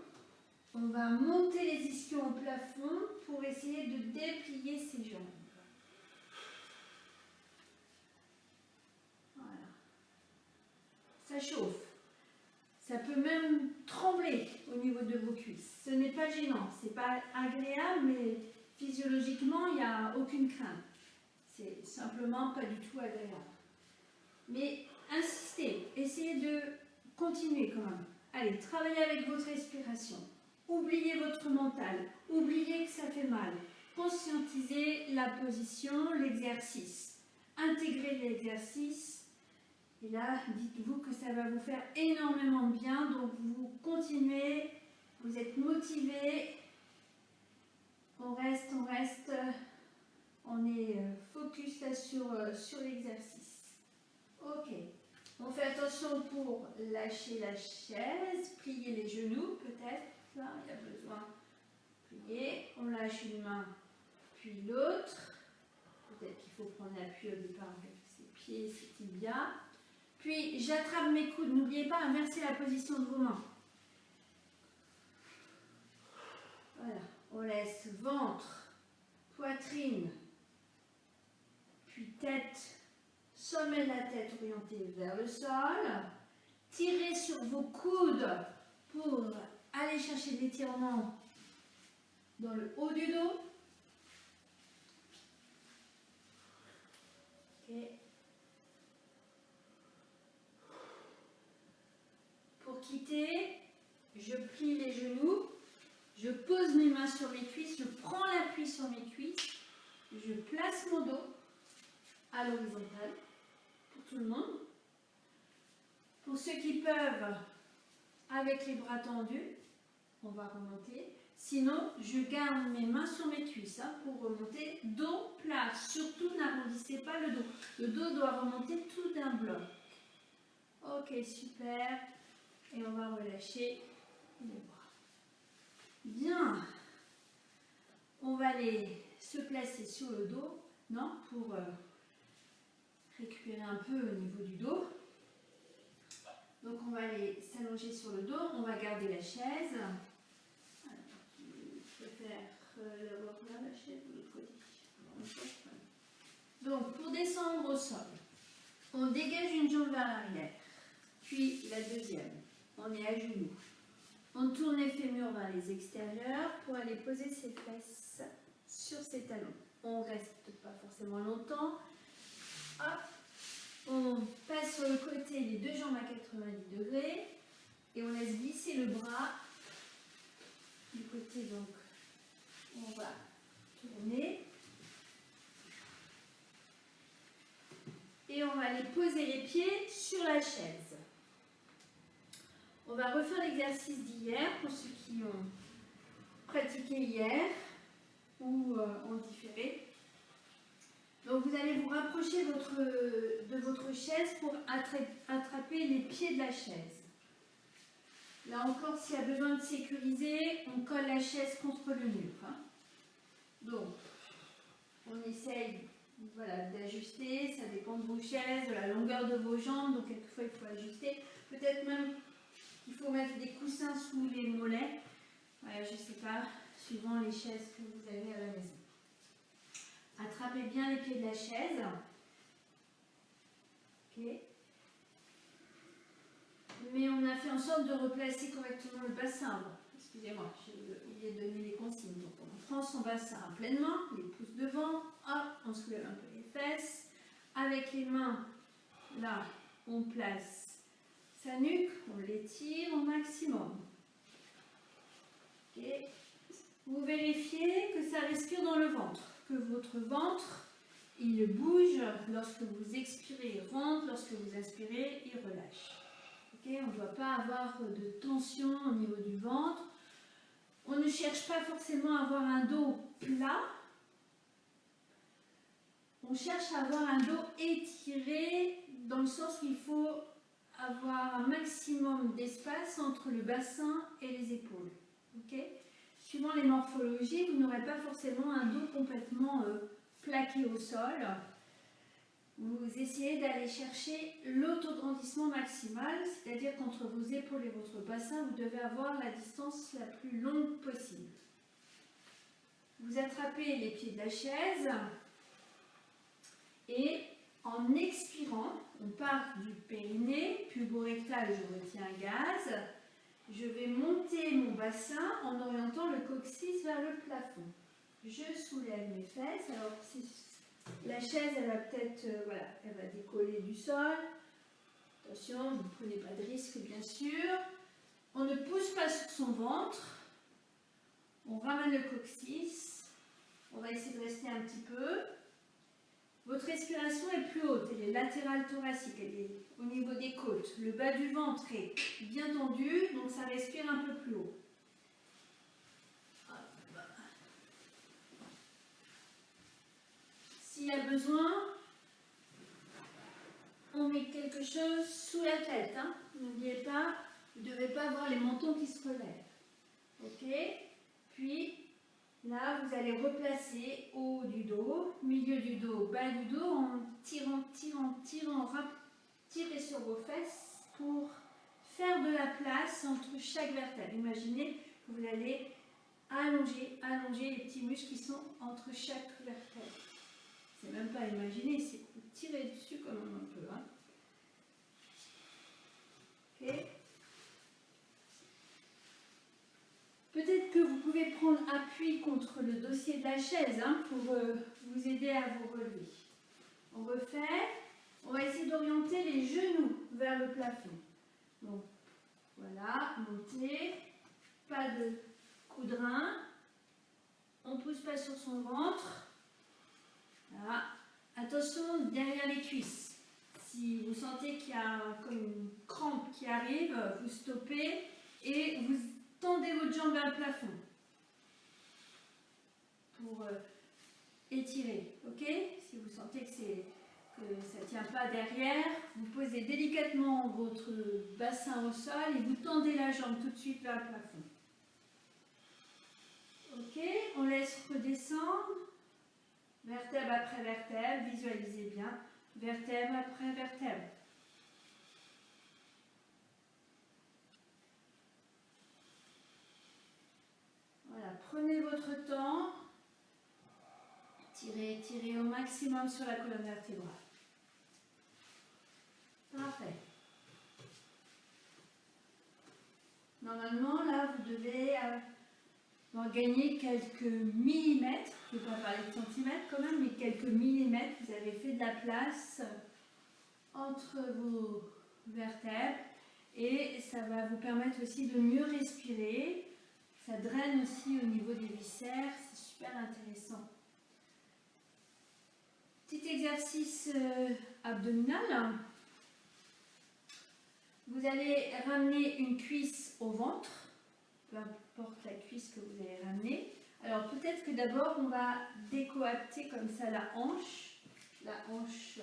on va monter les ischions au plafond pour essayer de déplier ses jambes. Voilà. Ça chauffe. Ça peut même trembler au niveau de vos cuisses. Ce n'est pas gênant, c'est pas agréable, mais physiologiquement, il n'y a aucune crainte. C'est simplement pas du tout agréable. Mais insistez, essayez de continuer quand même. Allez, travaillez avec votre respiration. Oubliez votre mental. Oubliez que ça fait mal. Conscientisez la position, l'exercice. Intégrez l'exercice. Et là, dites-vous que ça va vous faire énormément bien. Donc, vous continuez. Vous êtes motivé. On reste. On est focus là sur l'exercice. Ok. On fait attention pour lâcher la chaise, plier les genoux peut-être. Là, il y a besoin de plier. On lâche une main, puis l'autre. Peut-être qu'il faut prendre l'appui au départ avec ses pieds, ses tibias. Puis j'attrape mes coudes. N'oubliez pas d'inverser la position de vos mains. Voilà. On laisse ventre, poitrine, puis tête. Sommet de la tête orienté vers le sol. Tirez sur vos coudes pour aller chercher de l'étirement dans le haut du dos. Okay. Pour quitter, je plie les genoux. Je pose mes mains sur mes cuisses. Je prends l'appui sur mes cuisses. Je place mon dos à l'horizontale. Pour tout le monde. Pour ceux qui peuvent, avec les bras tendus, on va remonter. Sinon, je garde mes mains sur mes cuisses pour remonter dos plat. Surtout, n'arrondissez pas le dos. Le dos doit remonter tout d'un bloc. Ok, super. Et on va relâcher les bras. Bien. On va aller se placer sur le dos, non, pour récupérer un peu au niveau du dos. Donc on va aller s'allonger sur le dos, on va garder la chaise. Alors, je préfère l'avoir là, la chaise, de l'autre côté. Donc pour descendre au sol, on dégage une jambe vers l'arrière, puis la deuxième, on est à genoux. On tourne les fémurs vers les extérieurs pour aller poser ses fesses sur ses talons. On ne reste pas forcément longtemps. Hop. On passe sur le côté, les deux jambes à 90 degrés et on laisse glisser le bras du côté, donc on va tourner et on va aller poser les pieds sur la chaise. On va refaire l'exercice d'hier pour ceux qui ont pratiqué hier ou en différé. Donc vous allez vous rapprocher de votre chaise pour attraper les pieds de la chaise. Là encore, s'il y a besoin de sécuriser, on colle la chaise contre le mur. Donc, on essaye d'ajuster, ça dépend de vos chaises, de la longueur de vos jambes, donc quelquefois il faut ajuster. Peut-être même qu'il faut mettre des coussins sous les mollets. Voilà, je ne sais pas, suivant les chaises que vous avez à la maison. Attrapez bien les pieds de la chaise. Ok. Mais on a fait en sorte de replacer correctement le bassin. Excusez-moi, j'ai oublié de donner les consignes. Donc on prend son bassin pleinement, les pouces devant, hop, on soulève un peu les fesses. Avec les mains, là, on place sa nuque, on l'étire au maximum. Ok. Vous vérifiez que ça respire dans le ventre. Que votre ventre, il bouge lorsque vous expirez, il rentre, lorsque vous inspirez, il relâche. Okay, on ne doit pas avoir de tension au niveau du ventre. On ne cherche pas forcément à avoir un dos plat. on cherche à avoir un dos étiré dans le sens qu'il faut avoir un maximum d'espace entre le bassin et les épaules. Okay, suivant les morphologies, vous n'aurez pas forcément un dos complètement plaqué au sol. Vous essayez d'aller chercher l'autograndissement maximal, c'est-à-dire qu'entre vos épaules et votre bassin, vous devez avoir la distance la plus longue possible. Vous attrapez les pieds de la chaise et en expirant, on part du périnée, puborectal, je retiens gaz. Je vais monter mon bassin en orientant le coccyx vers le plafond. Je soulève mes fesses. Alors, la chaise, elle va peut-être, voilà, elle va décoller du sol. Attention, vous ne prenez pas de risque, bien sûr. On ne pousse pas sur son ventre. On ramène le coccyx. On va essayer de rester un petit peu. Votre respiration est plus haute, elle est latérale thoracique, elle est au niveau des côtes. Le bas du ventre est bien tendu, donc ça respire un peu plus haut. S'il y a besoin, on met quelque chose sous la tête. Hein. N'oubliez pas, vous ne devez pas avoir les mentons qui se relèvent. Ok. Puis, là, vous allez replacer haut du dos, milieu du dos, bas du dos, en tirant, tirez sur vos fesses pour faire de la place entre chaque vertèbre. Imaginez que vous allez allonger les petits muscles qui sont entre chaque vertèbre. C'est même pas imaginer, c'est que vous tirez dessus comme un peu. Hein. Okay. Peut-être que vous pouvez prendre appui contre le dossier de la chaise hein, pour vous aider à vous relever. On refait. On va essayer d'orienter les genoux vers le plafond. Donc, voilà, montez. Pas de coup de rein. On ne pousse pas sur son ventre. Voilà. Attention derrière les cuisses. Si vous sentez qu'il y a comme une crampe qui arrive, vous stoppez et vous tendez votre jambe vers le plafond pour étirer. Ok? Si vous sentez que ça ne tient pas derrière, vous posez délicatement votre bassin au sol et vous tendez la jambe tout de suite vers le plafond. Ok? On laisse redescendre. Vertèbre après vertèbre, visualisez bien, vertèbre après vertèbre. Voilà, prenez votre temps, tirez au maximum sur la colonne vertébrale. Parfait. Normalement, là, vous devez gagner quelques millimètres, je ne vais pas parler de centimètres quand même, mais quelques millimètres, vous avez fait de la place entre vos vertèbres et ça va vous permettre aussi de mieux respirer. Ça draine aussi au niveau des viscères, c'est super intéressant. Petit exercice abdominal. Vous allez ramener une cuisse au ventre, peu importe la cuisse que vous allez ramener. Alors peut-être que d'abord on va décoapter comme ça la hanche. La hanche,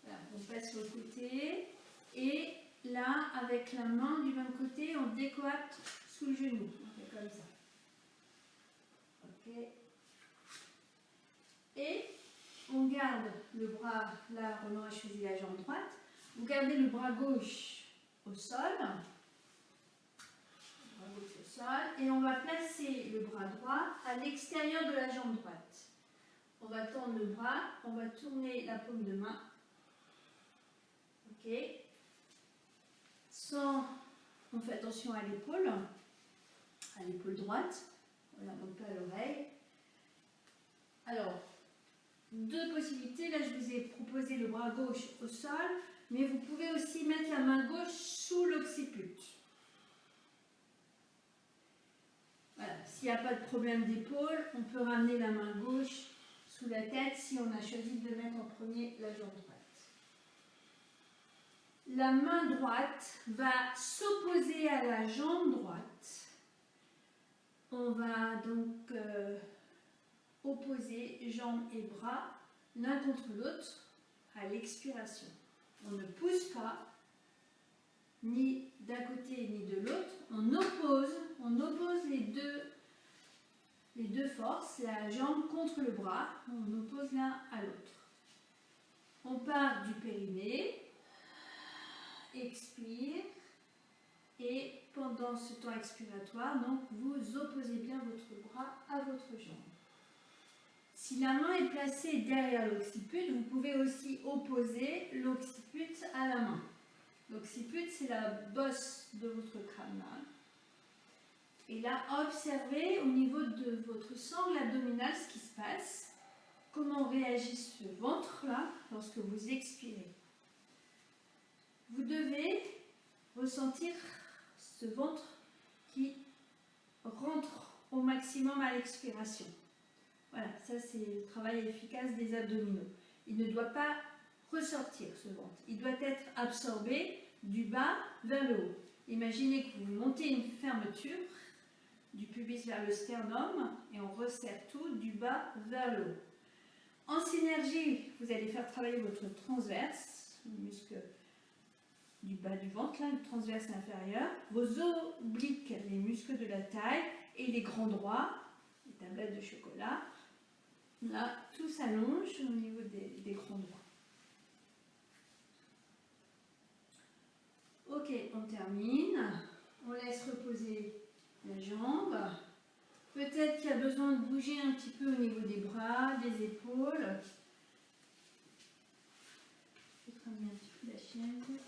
là, on passe sur le côté. Et là, avec la main du même côté, on décoapte sous le genou. On fait comme ça. Ok. Et on garde le bras, là on aurait choisi la jambe droite. Vous gardez le bras gauche au sol. Et on va placer le bras droit à l'extérieur de la jambe droite. On va tendre le bras, on va tourner la paume de main. Ok. On fait attention à l'épaule droite. Voilà, donc pas à l'oreille. Alors, deux possibilités. Là, je vous ai proposé le bras gauche au sol, mais vous pouvez aussi mettre la main gauche sous l'occiput. Voilà. S'il n'y a pas de problème d'épaule, on peut ramener la main gauche sous la tête si on a choisi de mettre en premier la jambe droite. La main droite va s'opposer à la jambe droite. On va donc opposer jambes et bras l'un contre l'autre à l'expiration. On ne pousse pas, ni d'un côté ni de l'autre, on oppose les deux forces, la jambe contre le bras, on oppose l'un à l'autre. On part du périnée, expire, et pendant ce temps expiratoire, donc, vous opposez bien votre bras à votre jambe. Si la main est placée derrière l'occiput, vous pouvez aussi opposer l'occiput à la main. L'occiput, c'est la bosse de votre crâne. Et là, observez au niveau de votre sangle abdominale ce qui se passe. Comment réagit ce ventre-là lorsque vous expirez. Vous devez ressentir ce ventre qui rentre au maximum à l'expiration. Voilà, ça c'est le travail efficace des abdominaux. Il ne doit pas ressortir ce ventre. Il doit être absorbé du bas vers le haut. Imaginez que vous montez une fermeture du pubis vers le sternum et on resserre tout du bas vers le haut. En synergie, vous allez faire travailler votre transverse, le muscle du bas du ventre, là, le transverse inférieur, vos obliques, les muscles de la taille et les grands droits, les tablettes de chocolat. Là, tout s'allonge au niveau des grands droits. Ok, on termine. On laisse reposer la jambe. Peut-être qu'il y a besoin de bouger un petit peu au niveau des bras, des épaules. Je vais ramener un petit peu la chaise.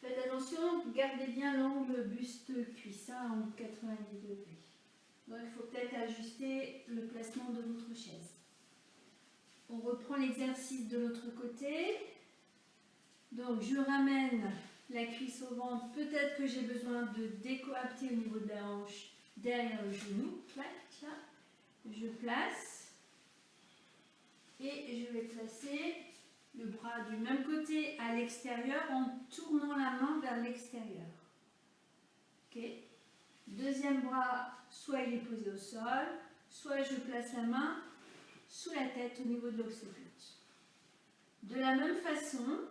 Faites attention, gardez bien l'angle buste-cuisse en 90 degrés. Donc il faut peut-être ajuster le placement de votre chaise. On reprend l'exercice de l'autre côté. Donc je ramène la cuisse au ventre. Peut-être que j'ai besoin de décoapter au niveau de la hanche derrière le genou. Clac, clac. Je place. Et je vais placer le bras du même côté à l'extérieur en tournant la main vers l'extérieur. Ok. Deuxième bras, soit il est posé au sol, soit je place la main sous la tête au niveau de l'occiput. De la même façon,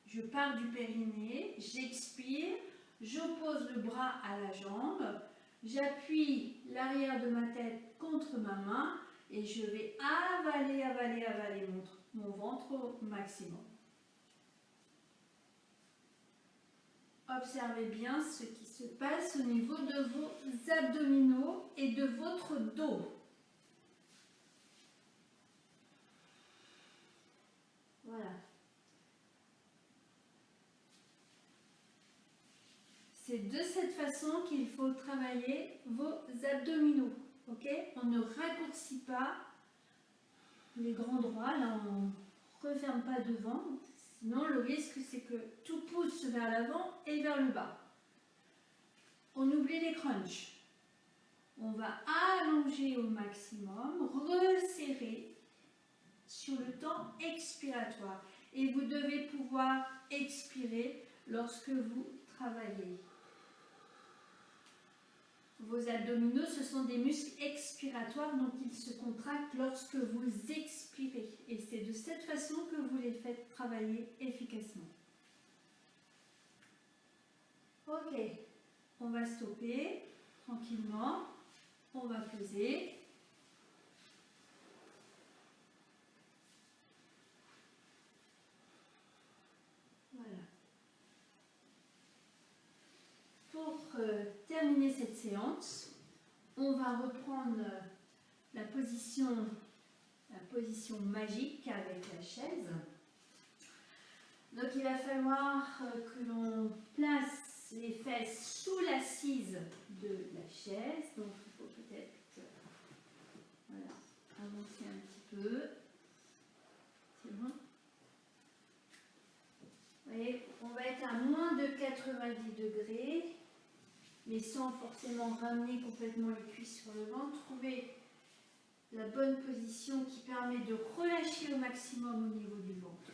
je pars du périnée, j'expire, j'oppose le bras à la jambe, j'appuie l'arrière de ma tête contre ma main et je vais avaler mon ventre au maximum. Observez bien ce qui se passe au niveau de vos abdominaux et de votre dos. Voilà. C'est de cette façon qu'il faut travailler vos abdominaux. Ok? On ne raccourcit pas les grands droits. Là, on ne referme pas devant. Sinon, le risque, c'est que tout pousse vers l'avant et vers le bas. On oublie les crunchs. On va allonger au maximum, resserrer sur le temps expiratoire. Et vous devez pouvoir expirer lorsque vous travaillez. Vos abdominaux, ce sont des muscles expiratoires, donc ils se contractent lorsque vous expirez. Et c'est de cette façon que vous les faites travailler efficacement. Ok, on va stopper tranquillement. On va peser. Voilà. Pour terminer cette séance, on va reprendre la position magique avec la chaise. Donc il va falloir que l'on place les fesses sous l'assise de la chaise. Donc il faut peut-être voilà, avancer un petit peu. C'est bon. Vous voyez, on va être à moins de 90 degrés, mais sans forcément ramener complètement les cuisses sur le ventre. Trouvez la bonne position qui permet de relâcher au maximum au niveau du ventre.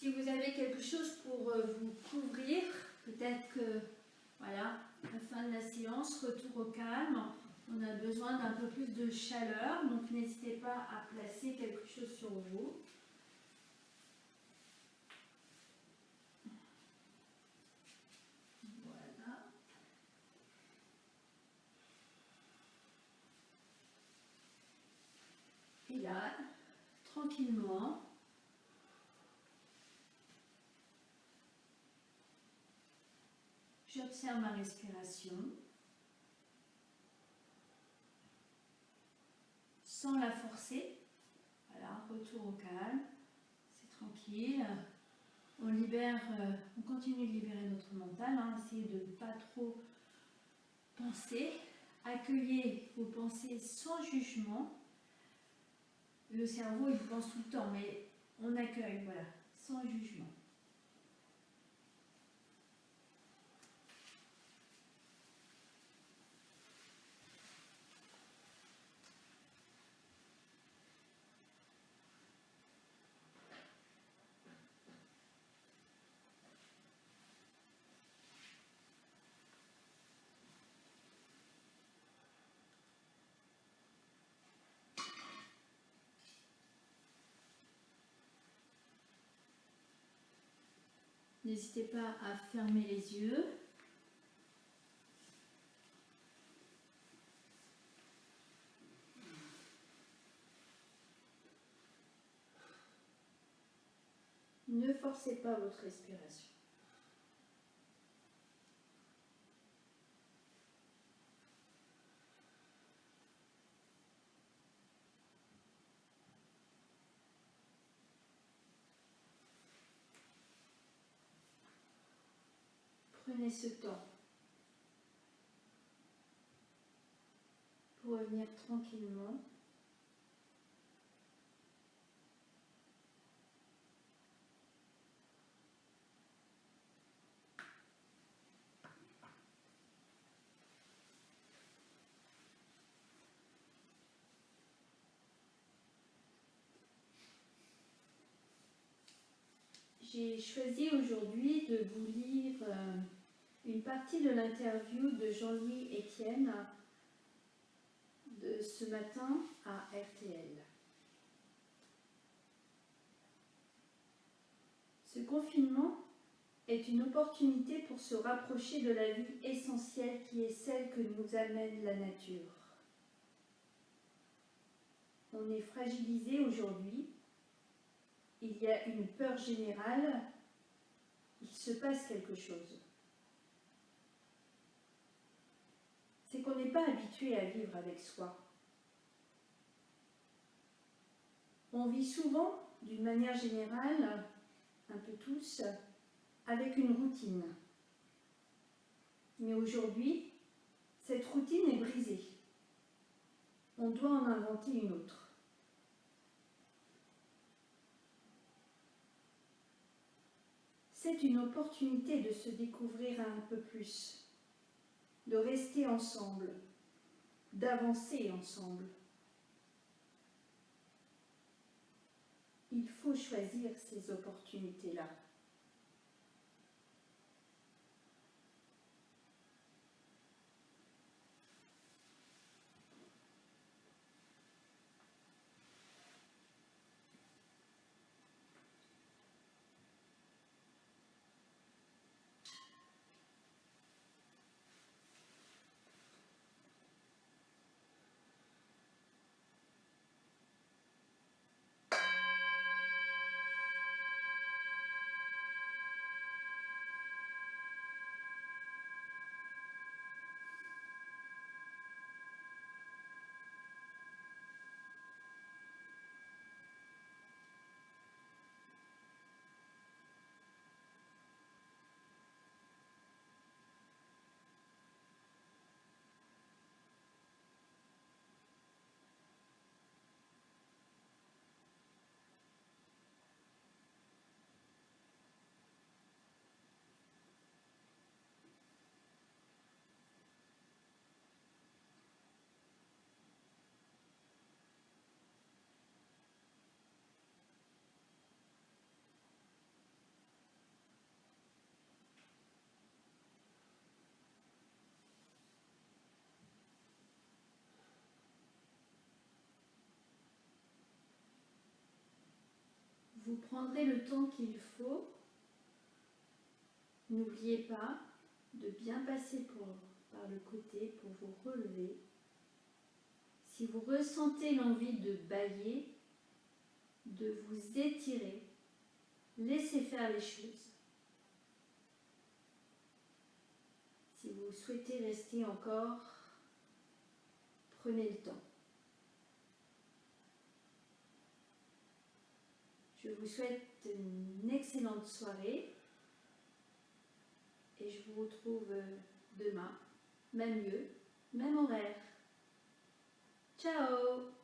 Si vous avez quelque chose pour vous couvrir, peut-être que, voilà, à la fin de la séance, retour au calme, on a besoin d'un peu plus de chaleur, donc n'hésitez pas à placer quelque chose sur vous. Voilà. Et là, tranquillement, j'observe ma respiration sans la forcer. Voilà, retour au calme, c'est tranquille. On libère, on continue de libérer notre mental, hein, essayez de ne pas trop penser. Accueillez vos pensées sans jugement. Le cerveau, il pense tout le temps, mais on accueille, voilà, sans jugement. N'hésitez pas à fermer les yeux. Ne forcez pas votre respiration. Prenez ce temps pour revenir tranquillement. J'ai choisi aujourd'hui de vous lire une partie de l'interview de Jean-Louis Etienne de ce matin à RTL. Ce confinement est une opportunité pour se rapprocher de la vie essentielle qui est celle que nous amène la nature. On est fragilisé aujourd'hui. Il y a une peur générale. Il se passe quelque chose. C'est qu'on n'est pas habitué à vivre avec soi. On vit souvent, d'une manière générale, un peu tous, avec une routine. Mais aujourd'hui, cette routine est brisée. On doit en inventer une autre. C'est une opportunité de se découvrir un peu plus, de rester ensemble, d'avancer ensemble. Il faut choisir ces opportunités-là. Vous prendrez le temps qu'il faut. N'oubliez pas de bien passer par le côté pour vous relever. Si vous ressentez l'envie de bâiller, de vous étirer, laissez faire les choses. Si vous souhaitez rester encore, prenez le temps. Je vous souhaite une excellente soirée et je vous retrouve demain, même lieu, même horaire. Ciao!